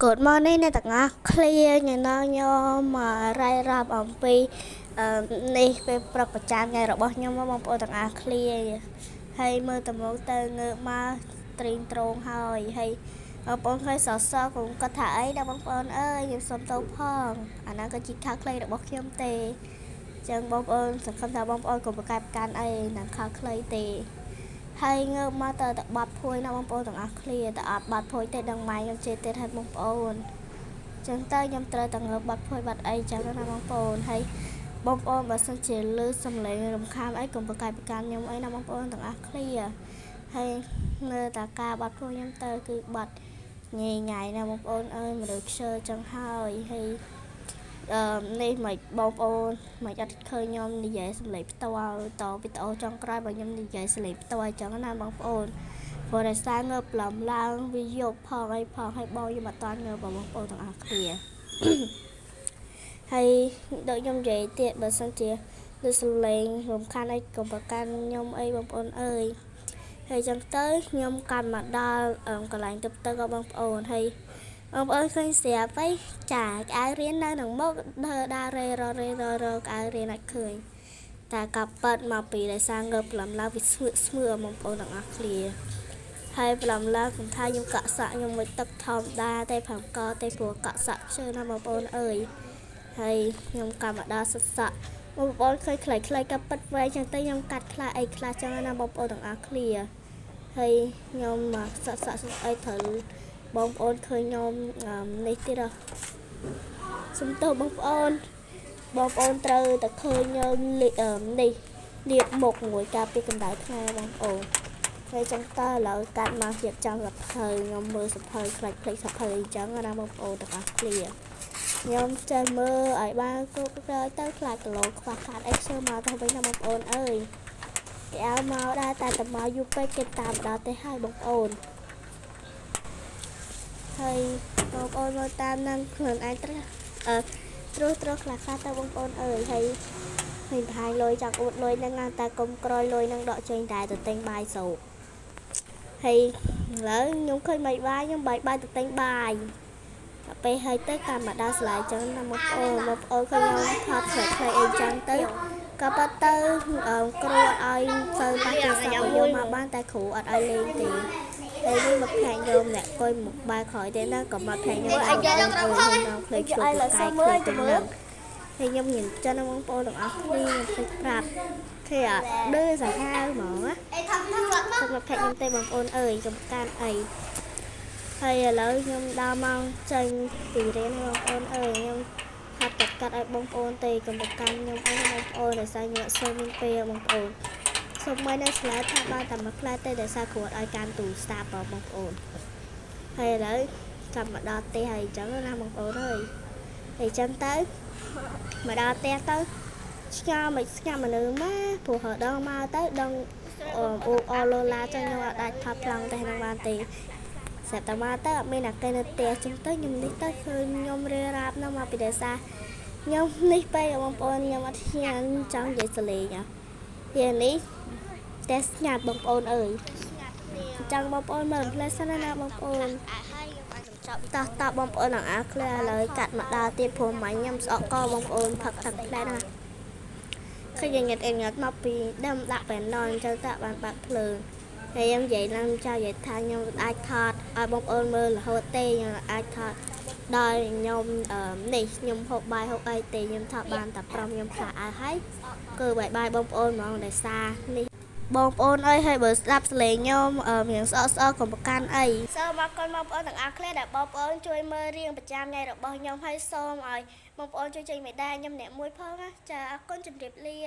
Good morning អ្នកទាំងអស់គ្នាខ្ញុំនៅរាយរាប់អំពីនេះពេលព្រឹកប្រចាំថ្ងៃរបស់ខ្ញុំបងប្អូនទាំងអស់គ្នាហើយមើលតមកទៅងើបមកត្រៀមត្រង់ហើយបងប្អូនឃើញសសកុំគាត់ថាអីដល់បងប្អូនអើយខ្ញុំសុំទោសផងអាហ្នឹងក៏ជាខៅខ្លីរបស់ខ្ញុំទេអញ្ចឹងបងប្អូនសង្ឃឹមថាបងប្អូនកុំប្រកែកប្រកាន់អីនឹងខៅខ្លីទេហើយងើបមកទៅបាត់ភួយណាបងប្អូនទាំងអស់គ្នាទៅអត់បាត់ភួយទេដឹងម៉ែខ្ញុំជេរទៀតហើយបងប្អូនចឹងទៅខ្ញុំត្រូវតែងើបបាត់ភួយបាត់អីចឹងណាបងប្អូនហើយបងប្អូនបើសិនជាលឺសំឡេងរំខានអីកុំប្រកែកប្រកាន់ខ្ញុំអីណាបងប្អូនទាំងអស់គ្នាហើយនៅតែការបាត់ភួយខ្ញុំទៅគឺបាត់ងាយណាបងប្អូនអើយមនុស្សខ្ជិលចឹងហើយនេះមិនបងប្អូនមិនអត់ឃើញខ្ញុំនិយាយសំឡេងផ្ទាល់តវីដេអូចុងក្រោយបើខ្ញុំនិយាយសំឡេងផ្ទាល់អញ្ចឹងណាបងប្អូនព្រោះតែសារងើបឡំឡើងវាយប់ផងហើយបងខ្ញុំអត់តាន់ងើបបងប្អូនទាំងអស់គ្នាហើយដូចខ្ញុំនិយាយទៀតបើសិនជាលើសំឡេងរំខានអីកុំប្រកាន់ខ្ញុំអីបងប្អូនអើយហើយចឹងទៅខ្ញុំកាន់មកដល់កន្លែងទឹកក៏បងប្អូនហើយបងប្អូនឃើញស្រាប់អីចាក្អៅរៀននៅនឹងមុខដើររេកអៅរៀនអត់ឃើញតែកាប់ប៉ាត់មកពីដែលសារងើបប្លំឡើងវាស្មើបងប្អូនទាំងអស់គ្នាហើយប្លំឡើងខ្ញុំថាខ្ញុំកាក់សាក់ខ្ញុំមិនទឹកធម្មតាទេ5កទេព្រោះកាក់សាក់ជើណាបងប្អូនអើយហើយខ្ញុំកាប់មកដល់សិតសាក់បងប្អូនឃើញខ្លីកាប់ប៉ាត់វែងចឹងទៅខ្ញុំកាត់ខ្លះអីខ្លះចឹងណាបងប្អូនទាំងអស់គ្នាហើយខ្ញុំមកសាក់អីត្រូវបងប្អូនឃើញខ្ញុំនេះទៀតសំទោសបងប្អូនត្រូវតែឃើញខ្ញុំនេះលាបមុខមួយការពីកម្ដៅថ្ងៃបងប្អូនហើយចឹងតើឥឡូវកាត់មកទៀតចាំសភៅខ្ញុំមើលសភៅខ្លាច់សភៅអញ្ចឹងណាបងប្អូនទាំងអស់គ្នាខ្ញុំចេះមើលឲ្យបានគ្រប់ទៅខ្លាចគីឡូខ្វះខាតអីខ្ញុំមកទៅវិញណាបងប្អូនអើយគេឲ្យមកដែរតែតមកយូរពេកគេតាមដល់ទេហើយបងប្អូនហើយបងប្អូនមើលតាមនឹងខ្លួនឯងត្រួសខ្លះទៅបងប្អូនអើយហើយមានប្រហែលលុយចង់អួតលុយហ្នឹងតែកុំក្រោយលុយហ្នឹងដកចេញតែទៅទិញបាយសោកហើយឥឡូវខ្ញុំឃើញបាយខ្ញុំបាយទៅទិញបាយដល់ពេលហើយទៅតាមមកដល់ស្លាយចឹងណាបងប្អូនឃើញខ្ញុំថតខ្លីអីចឹងទៅក៏ប៉ុន្តែគ្រូអត់ឲ្យទៅបាច់ទៅសាប់យកមកបានតែគ្រូអត់ឲ្យលេងទេហើយនេះមកផ្នែកខ្ញុំអ្នកគួយមុខបាយក្រោយទេណាក៏មកផ្នែកខ្ញុំខ្ញុំភ្លេចជួយកាយខ្ញុំទៅនឹងហើយខ្ញុំញ៉ាំចិនបងប្អូនទាំងអស់គ្នាខ្ញុំភ្លេចប្រាប់គេអត់ឌឺសាហាវហ្មងណាទឹកមកផ្នែកខ្ញុំទេបងប្អូនអើយកំកាន់អីហើយឥឡូវខ្ញុំដើរមកចេញពីរៀនបងប្អូនអើយខ្ញុំហាត់កាត់ឲ្យបងប្អូនទេកំកាន់ខ្ញុំអីបងប្អូនដោយសារខ្ញុំអត់សូវមានពេលបងប្អូនសុំមកនៅស្លាយថាបានតែមួយផ្លែទេដោយសារគ្រូឲ្យកាន់ទូស្តាប់បងប្អូនហើយឥឡូវចាំមកដល់ផ្ទះហើយអញ្ចឹងណាបងប្អូនអើយហើយអញ្ចឹងទៅមកដល់ផ្ទះទៅស្ញាមនុស្សមកព្រោះហៅដងមកទៅដងអឡូឡាចឹងខ្ញុំអត់អាចថប់ប្លង់តែនឹងបានទេស្រាប់តែមកទៅអត់មានអាគេនៅផ្ទះចឹងទៅខ្ញុំនេះទៅឃើញខ្ញុំរៀបរាប់នៅមកពីដោយសារខ្ញុំនេះពេកបងប្អូនខ្ញុំអត់ហ៊ានចង់និយាយសលេងពេលនេះតែស្ងាត់បងប្អូនអើយចង់បងប្អូនមើលផ្លែសិនណាបងប្អូនតោះបងប្អូនទាំងអស់គ្នាឥឡូវកាត់មកដល់ទៀតព្រោះម៉ាញ់ខ្ញុំស្អកកបងប្អូនផឹកទឹកផ្លែណាឃើញញ៉ាត់មកពីដើមដាក់បែនណនអញ្ចឹងតាបានបាក់ភ្លើងហើយខ្ញុំនិយាយឡើងចានិយាយថាខ្ញុំអាចថតឲ្យបងប្អូនមើលរហូតទេខ្ញុំអាចថតដល់ខ្ញុំនេះខ្ញុំហូបបាយហូបអីទេខ្ញុំថតបានតែប្រមខ្ញុំខ្លះឲ្យហើយគឺបាយបងប្អូនហ្មងដោយសារនេះបងប្អូនអើយហើយបើស្ដាប់សលេងខ្ញុំរៀងស្អកកុំប្រកាន់អីសូមអរគុណបងប្អូនទាំងអស់គ្នាដែលបងប្អូនជួយមើលរៀងប្រចាំថ្ងៃរបស់ខ្ញុំហើយសូមឲ្យបងប្អូនជួយចេញមេដាខ្ញុំអ្នកមួយផងណាចាអរគុណជម្រាបលា